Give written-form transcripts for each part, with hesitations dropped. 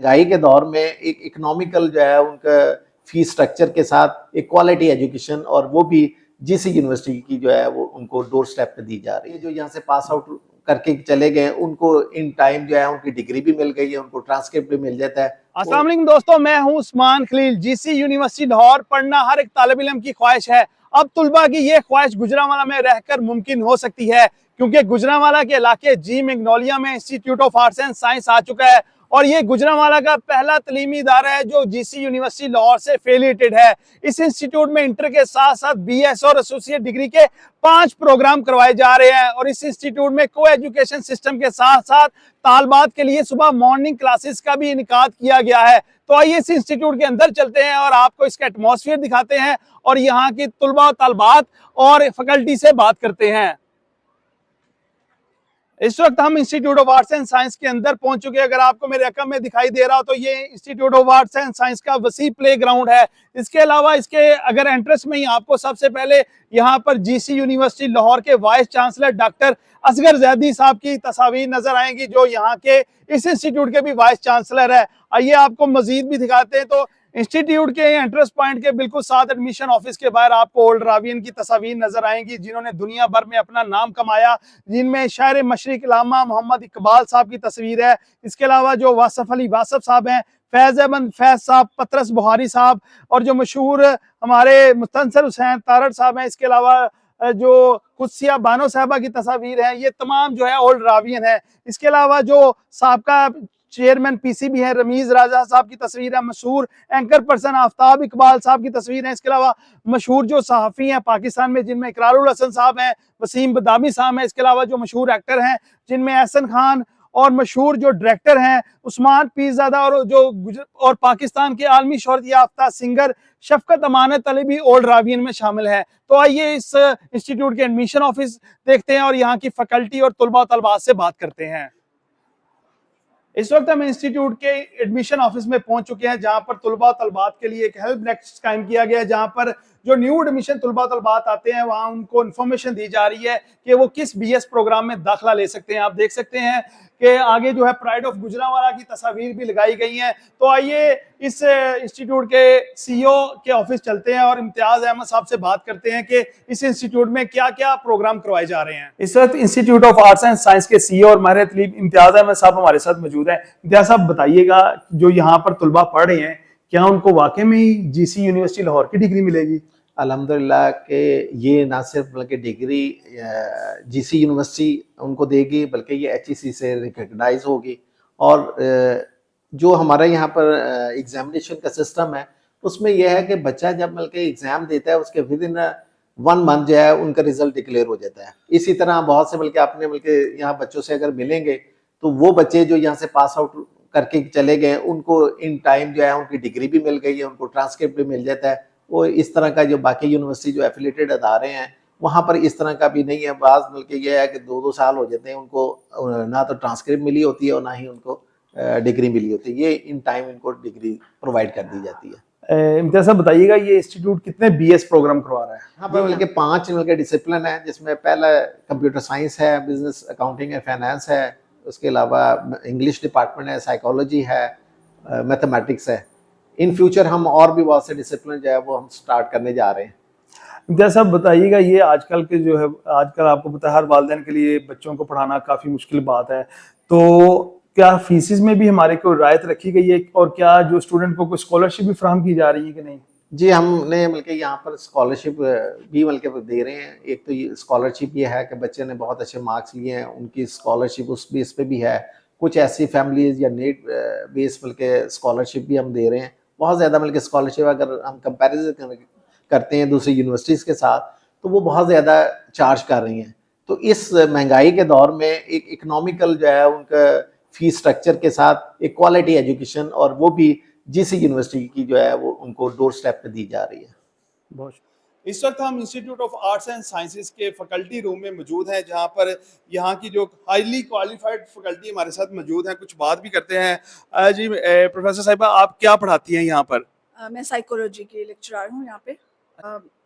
महंगाई के दौर में एक इकोनॉमिकल जो है उनका फीस स्ट्रक्चर के साथ एक क्वालिटी एजुकेशन और वो भी जीसी यूनिवर्सिटी की जो है वो उनको डोर स्टेप पे दी जा रही है। जो यहाँ से पास आउट करके चले गए उनको इन टाइम जो है उनकी डिग्री भी मिल गई है, उनको ट्रांसक्रिप्ट भी मिल जाता है। अस्सलाम वालेकुम दोस्तों, मैं हूं उस्मान खलील। जीसी यूनिवर्सिटी लाहौर पढ़ना हर एक तालिब इल्म की ख्वाहिश है। अब तुलबा की ये ख्वाहिश गुजरांवाला में रहकर मुमकिन हो सकती है, क्योंकि गुजरांवाला के इलाके जी मैग्नोलिया में institute of arts and science आ चुका है और ये गुजरांवाला का पहला तलीमी इदारा है जो जीसी यूनिवर्सिटी लाहौर से एफिलिएटेड है। इस इंस्टीट्यूट में इंटर के साथ साथ बीएस और एसोसिएट डिग्री के 5 प्रोग्राम करवाए जा रहे हैं और इस इंस्टीट्यूट में को एजुकेशन सिस्टम के साथ साथ तालबात के लिए सुबह मॉर्निंग क्लासेस का भी इनकाद किया गया है। तो आइए इस इंस्टीट्यूट के अंदर चलते हैं और आपको इसका एटमॉस्फेयर दिखाते हैं और यहाँ की तुलबा और तालबात और फैकल्टी से बात करते हैं। इस वक्त हम institute of arts and science के अंदर पहुंच चुके हैं। अगर आपको मेरे रकम में दिखाई दे रहा हो तो ये institute of arts and science का वसी प्ले ग्राउंड है। इसके अलावा इसके अगर एंट्रेंस में ही आपको सबसे पहले यहाँ पर जीसी यूनिवर्सिटी लाहौर के vice chancellor doctor Asghar Zaidi साहब की तस्वीर नजर आएंगी, जो यहाँ के इस इंस्टीट्यूट के भी वाइस चांसलर है। आइए आपको मजीद भी दिखाते हैं। तो इंस्टीट्यूट के एंट्रेंस पॉइंट के बिल्कुल साथ एडमिशन ऑफिस के बाहर आपको ओल्ड रावियन की तस्वीर नजर आएंगी, जिन्होंने दुनिया भर में अपना नाम कमाया, जिनमें शायर मशरिक इलामा मोहम्मद इकबाल साहब की तस्वीर है। इसके अलावा जो वासफ अली वासफ साहब हैं, फैज अहमद फैज साहब, पतरस बुहारी साहब और जो मशहूर हमारे मुस्तनसर हुसैन तारड़ साहब हैं। इसके अलावा जो कुदसिया बानो साहबा की तस्वीर है, ये तमाम जो है ओल्ड रावियन है। इसके अलावा जो साबका चेयरमैन पीसीबी है रमीज राजा साहब की तस्वीर है, मशहूर एंकर पर्सन आफ्ताब इकबाल साहब की तस्वीर है। इसके अलावा मशहूर जो सहाफ़ी हैं पाकिस्तान में, जिनमें इकरारुल हसन साहब हैं, वसीम बदामी साहब हैं। इसके अलावा जो मशहूर एक्टर हैं जिनमें एहसन खान और मशहूर जो डायरेक्टर हैं उस्मान पीरजादा और पाकिस्तान के आलमी शोहरत याफ्ता सिंगर शफकत अमानत अली भी ओल्ड रावियन में शामिल है। तो आइए इस इंस्टीट्यूट के एडमिशन ऑफिस देखते हैं और यहाँ की फैकल्टी और तुलबा तलबात से बात करते हैं। इस वक्त हम इंस्टीट्यूट के एडमिशन ऑफिस में पहुंच चुके हैं, जहां पर तुलबा तलबात के लिए एक हेल्प डेस्क कायम किया गया है, जहां पर जो न्यू एडमिशन तुलबा तलबात आते हैं वहां उनको इन्फॉर्मेशन दी जा रही है कि वो किस बीएस प्रोग्राम में दाखिला ले सकते हैं। आप देख सकते हैं कि आगे जो है प्राइड ऑफ गुजरांवाला की तस्वीर भी लगाई गई हैं। तो आइए इस इंस्टीट्यूट के सीईओ के ऑफिस चलते हैं और इम्तियाज अहमद साहब से बात करते हैं कि इस इंस्टीट्यूट में क्या क्या प्रोग्राम करवाए जा रहे हैं। इस वक्त institute of arts and science के सीईओ और माहिर तलीब इम्तियाज अहमद साहब हमारे साथ मौजूद हैं। इम्तियाज साहब बताइएगा, जो यहाँ पर तुलबा पढ़ रहे हैं, क्या उनको वाकई में ही जीसी यूनिवर्सिटी लाहौर की डिग्री मिलेगी? अल्हम्दुलिल्लाह के ये ना सिर्फ बल्कि डिग्री जीसी यूनिवर्सिटी उनको देगी, बल्कि ये एचईसी से रिकग्नाइज होगी। और जो हमारा यहाँ पर एग्जामिनेशन का सिस्टम है उसमें यह है कि बच्चा जब बल्कि एग्ज़ाम देता है उसके विद इन 1 मंथ जो है उनका रिजल्ट डिक्लेयर हो जाता है। इसी तरह बहुत से बल्कि आपने बल्कि यहाँ बच्चों से अगर मिलेंगे तो वो बच्चे जो यहाँ से पास आउट करके चले गए उनको इन टाइम जो है उनकी डिग्री भी मिल गई है, उनको ट्रांसक्रिप्ट भी मिल जाता है। वो इस तरह का जो बाकी यूनिवर्सिटी जो एफिलेटेड अदारे हैं वहाँ पर इस तरह का भी नहीं है। बाज़ बल्कि यह है कि 2-2 साल हो जाते हैं उनको ना तो ट्रांसक्रिप्ट मिली होती है और ना ही उनको डिग्री मिली होती है। ये इन टाइम इनको डिग्री प्रोवाइड कर दी जाती है। इम्तियाज साहब बताइएगा, ये इंस्टीट्यूट कितने बीएस प्रोग्राम करवा रहा है? यहाँ पर बल्कि 5 बल्कि डिसिप्लिन है, जिसमें पहला कंप्यूटर साइंस है, बिजनेस अकाउंटिंग एंड फाइनेंस है, उसके अलावा इंग्लिश डिपार्टमेंट है, साइकोलॉजी है, मैथमेटिक्स है। इन फ्यूचर हम और भी बहुत से डिसिप्लिन जो है वो हम स्टार्ट करने जा रहे हैं। इम्तियाज साहब बताइएगा, ये आजकल के जो है, आजकल आपको पता है हर वालिदैन के लिए बच्चों को पढ़ाना काफ़ी मुश्किल बात है, तो क्या फीसिस में भी हमारे को रियायत रखी गई है और क्या जो स्टूडेंट को कोई स्कॉलरशिप भी फराहम की जा रही है कि नहीं? जी, हमने बल्कि यहाँ पर स्कॉलरशिप भी बल्कि दे रहे हैं। एक तो ये स्कॉलरशिप ये है कि बच्चे ने बहुत अच्छे मार्क्स लिए हैं, उनकी स्कॉलरशिप उस बेस पे भी है। कुछ ऐसी फैमिलीज या नीड बेस बल्कि स्कॉलरशिप भी हम दे रहे हैं। बहुत ज़्यादा बल्कि स्कॉलरशिप अगर हम कंपेरिजन करते हैं दूसरी यूनिवर्सिटीज़ के साथ तो वो बहुत ज़्यादा चार्ज कर रही हैं। तो इस महंगाई के दौर में एक इकोनॉमिकल जो है उनका फीस स्ट्रक्चर के साथ एक क्वालिटी एजुकेशन और वो भी जीसी यूनिवर्सिटी की जो है वो उनको डोर स्टेप पे दी जा रही है। बहुत इस वक्त हम institute of arts and sciences के फैकल्टी रूम में मौजूद हैं, जहां पर यहाँ की जो हाईली क्वालिफाइड फैकल्टी हमारे साथ मौजूद हैं। कुछ बात भी करते हैं। जी प्रोफेसर साहिबा, आप क्या पढ़ाती हैं यहाँ पर? मैं साइकोलॉजी की लेक्चरर हूँ यहाँ पे।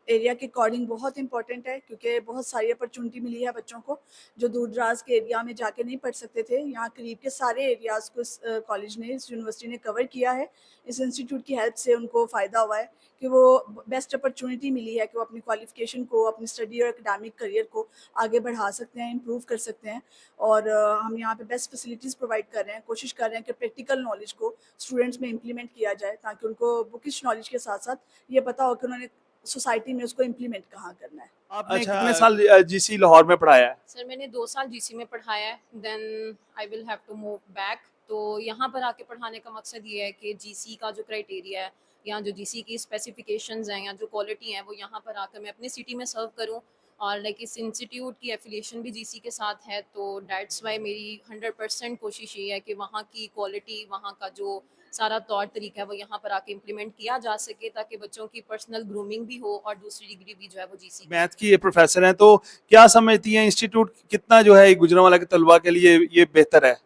एरिया के अकॉर्डिंग बहुत इंपॉर्टेंट है, क्योंकि बहुत सारी अपॉर्चुनिटी मिली है बच्चों को जो दूर दराज के एरिया में जाके नहीं पढ़ सकते थे। यहाँ करीब के सारे एरियाज़ को इस कॉलेज ने, इस यूनिवर्सिटी ने कवर किया है। इस इंस्टीट्यूट की हेल्प से उनको फ़ायदा हुआ है कि वो बेस्ट अपॉर्चुनिटी मिली है कि वो अपनी क्वालिफिकेशन को, अपनी स्टडी और एकेडमिक करियर को आगे बढ़ा सकते हैं, इम्प्रूव कर सकते हैं। और हम यहाँ पे बेस्ट फैसिलिटीज़ प्रोवाइड कर रहे हैं, कोशिश कर रहे हैं कि प्रैक्टिकल नॉलेज को स्टूडेंट्स में इम्प्लीमेंट किया जाए, ताकि उनको बुकिश नॉलेज के साथ साथ ये पता हो कि उन्होंने सोसाइटी में उसको इम्प्लीमेंट कहाँ करना है। आपने कितने साल जीसी लाहौर में पढ़ाया है? सर मैंने 2 साल जीसी में पढ़ाया है, then I will have to move back. तो यहाँ पर आके पढ़ाने का मकसद ये है कि जीसी का जो क्राइटेरिया है या जो जीसी की स्पेसिफिकेशंस हैं या जो क्वालिटी है वो यहाँ पर आकर मैं अपनी सिटी में सर्व करूँ। और लाइक इस इंस्टीट्यूट की एफिलिएशन भी जीसी के साथ है, तो दैट्स वाई मेरी 100% कोशिश ये है कि वहाँ की क्वालिटी, वहाँ का जो सारा तौर तरीका है वो यहाँ पर आके इम्प्लीमेंट किया जा सके, ताकि बच्चों की पर्सनल ग्रूमिंग भी हो और दूसरी डिग्री भी जो है वो जीसी। मैथ की ये प्रोफेसर हैं, तो क्या समझती हैं इंस्टीट्यूट कितना जो है गुजरांवाला के तलबा के लिए ये बेहतर है?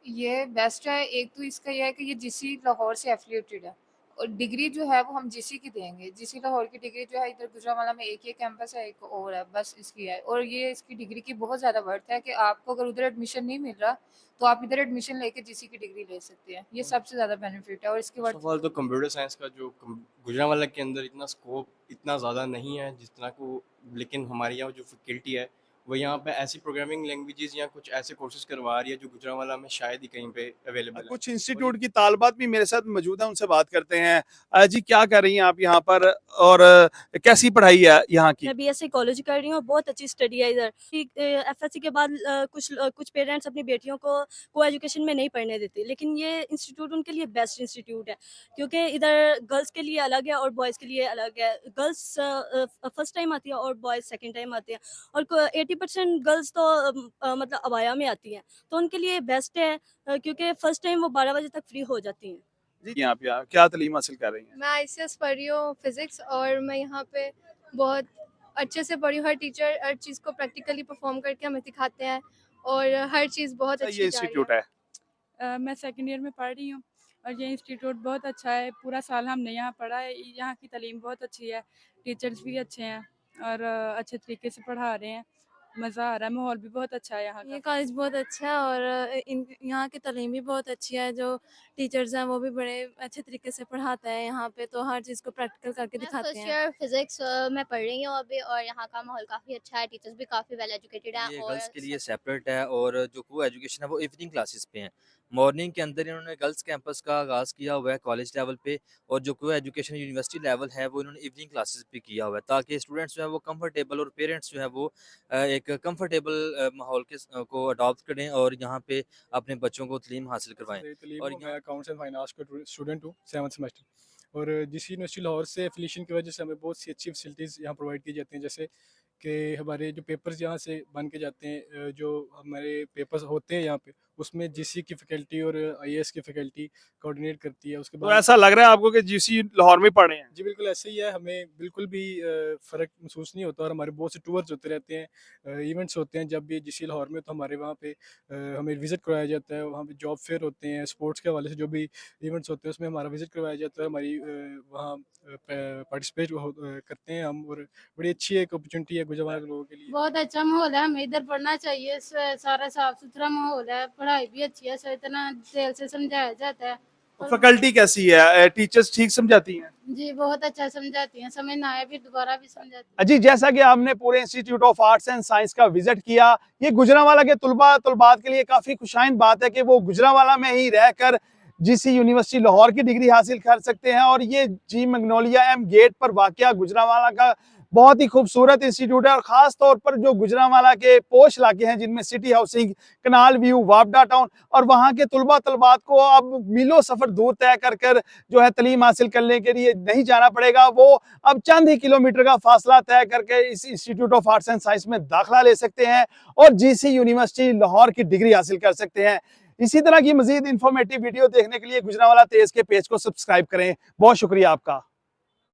ये बेस्ट है। एक तो इसका ये है कि ये जीसी लाहौर से एफिलिएटेड है और डिग्री जो है वो हम जीसी की देंगे। जीसी लाहौर की डिग्री जो है इधर गुजरांवाला में एक ही कैंपस है, एक और है, बस इसकी है। और ये इसकी डिग्री की बहुत ज़्यादा वर्थ है कि आपको अगर उधर एडमिशन नहीं मिल रहा तो आप इधर एडमिशन लेके जीसी की डिग्री ले सकते हैं। ये सबसे ज़्यादा बेनिफिट है। और इसके फर्स्ट ऑफ ऑल तो कंप्यूटर साइंस का जो गुजरांवाला के अंदर इतना स्कोप इतना ज़्यादा नहीं है जितना को, लेकिन हमारे यहाँ जो फैकल्टी है वो यहाँ पे ऐसी प्रोग्रामिंग लैंग्वेजेस या कुछ ऐसे कोर्सेज करवा रही है जो गुजरांवाला में शायद ही कहीं पे अवेलेबल है। कुछ इंस्टीट्यूट की तालबात भी मेरे साथ मौजूद है, उनसे बात करते हैं। जी क्या कर रही हैं आप यहाँ पर और कैसी पढ़ाई है यहाँ की? मैं बीएससी कॉलेज कर रही हूँ, बहुत अच्छी स्टडी है इधर। एफएससी के बाद कुछ पेरेंट्स अपनी बेटियों को एजुकेशन में नहीं पढ़ने देते, लेकिन ये इंस्टीट्यूट उनके लिए बेस्ट इंस्टीट्यूट है, क्योंकि इधर गर्ल्स के लिए अलग है और बॉयज़ के लिए अलग है। गर्ल्स फर्स्ट टाइम आती है और बॉयज़ सेकेंड टाइम आते हैं, और 80% गर्ल्स तो मतलब अबाया में आती हैं, तो उनके लिए बेस्ट है, क्योंकि फर्स्ट टाइम वो 12 बजे तक फ्री हो जाती हैं। जी आप यहाँ क्या तालीम हासिल कर रही हैं? मैं आईसीएस पढ़ रही हूँ फिजिक्स, और मैं यहाँ पे बहुत अच्छे से पढ़ी हूँ। हर टीचर हर चीज़ को प्रैक्टिकली परफॉर्म करके हमें सिखाते हैं और हर चीज़ बहुत अच्छी ये इंस्टीट्यूट है। मैं सेकेंड ईयर में पढ़ रही हूँ और ये इंस्टीट्यूट बहुत अच्छा है। पूरा साल हमने यहाँ पढ़ा है। यहाँ की तालीम बहुत अच्छी है, टीचर्स भी अच्छे हैं और अच्छे तरीके से पढ़ा रहे हैं। मज़ा आ रहा है, माहौल भी बहुत अच्छा है यहाँ का। ये कॉलेज बहुत अच्छा है और यहाँ की तालीम भी बहुत अच्छी है। जो टीचर्स हैं वो भी बड़े अच्छे तरीके से पढ़ाते हैं यहाँ पे, तो हर चीज़ को प्रैक्टिकल करके दिखाते फर्स्ट हैं। ईयर फिजिक्स मैं पढ़ रही हूँ अभी, और यहाँ का माहौल काफ़ी अच्छा है, टीचर्स भी काफ़ी वेल एजुकेटेड हैं। ये और गर्ल्स के लिए सेपरेट है और जो को एजुकेशन है वो इवनिंग क्लासेस पे हैं। मॉर्निंग के अंदर इन्होंने गर्ल्स कैंपस का आगाज़ किया हुआ है कॉलेज लेवल पे, और जो को एजुकेशन यूनिवर्सिटी लेवल है वो इन्होंने इवनिंग क्लासेस पे किया हुआ है, ताकि स्टूडेंट्स जो है वो कंफर्टेबल और पेरेंट्स जो है वो एक कंफर्टेबल माहौल को अडॉप्ट करें और यहाँ पे अपने बच्चों को तालीम हासिल करवाएं। और मैं अकाउंट्स एंड फाइनेंस का स्टूडेंट हूँ 7th सेमेस्टर, और जिस यूनिवर्सिटी लाहौर से एफिलिएशन की वजह से हमें बहुत सी अच्छी फैसिलिटीज़ यहाँ प्रोवाइड की जाती हैं। जैसे कि हमारे जो पेपर्स यहाँ से बन के जाते हैं, जो हमारे पेपर्स होते हैं यहाँ पे, उसमें जीसी की फैकल्टी और आईएएस की फैकल्टी कोऑर्डिनेट करती है। उसके तो बाद ऐसा लग रहा है आपको कि जीसी लाहौर में पढ़े हैं? जी बिल्कुल ऐसे ही है, हमें बिल्कुल भी फ़र्क महसूस नहीं होता। और हमारे बहुत से टूर्स होते रहते हैं, इवेंट्स होते हैं जब भी जिसी लाहौर में, तो हमारे वहाँ पे हमें विज़िट करवाया जाता है। वहाँ पे जॉब फेयर होते हैं, स्पोर्ट्स के हवाले से जो भी इवेंट्स होते हैं उसमें हमारा विज़िट करवाया जाता है। हमारी वहाँ पार्टिसिपेट करते हैं हम, और बड़ी अच्छी एक अपॉर्चुनिटी है गुजरांवाला के लोगों के लिए। बहुत अच्छा माहौल है, हमें इधर पढ़ना चाहिए। सारा साफ सुथरा माहौल है, पढ़ाई भी अच्छी है, इतना दिल से समझाया जाता है। फैकल्टी कैसी है? टीचर्स ठीक समझाती हैं? जी बहुत अच्छा समझाती हैं, समझ ना आए भी दोबारा भी समझाती हैं। जी जैसा कि आपने पूरे institute of arts and science का विजिट किया, ये गुजरांवाला के तलबात के लिए काफ़ी खुशाइन बात है कि वो गुजरांवाला में ही रहकर जीसी यूनिवर्सिटी लाहौर की डिग्री हासिल कर सकते हैं। और ये जी मैग्नोलिया एम गेट पर वाक़या गुजरांवाला का बहुत ही खूबसूरत इंस्टीट्यूट है, और ख़ास तौर पर जो गुजरांवाला के पोश इलाके हैं जिनमें सिटी हाउसिंग, कनाल व्यू, वापडा टाउन, और वहाँ के तलबात को अब मीलों सफ़र दूर तय कर जो है तालीम हासिल करने के लिए नहीं जाना पड़ेगा। वो अब चंद ही किलोमीटर का फासला तय करके इस institute of arts and science में दाखिला ले सकते हैं और जीसी यूनिवर्सिटी लाहौर की डिग्री हासिल कर सकते हैं। इसी तरह की मजीद इंफॉर्मेटिव वीडियो देखने के लिए गुजरांवाला तेज के पेज को सब्सक्राइब करें। बहुत शुक्रिया आपका।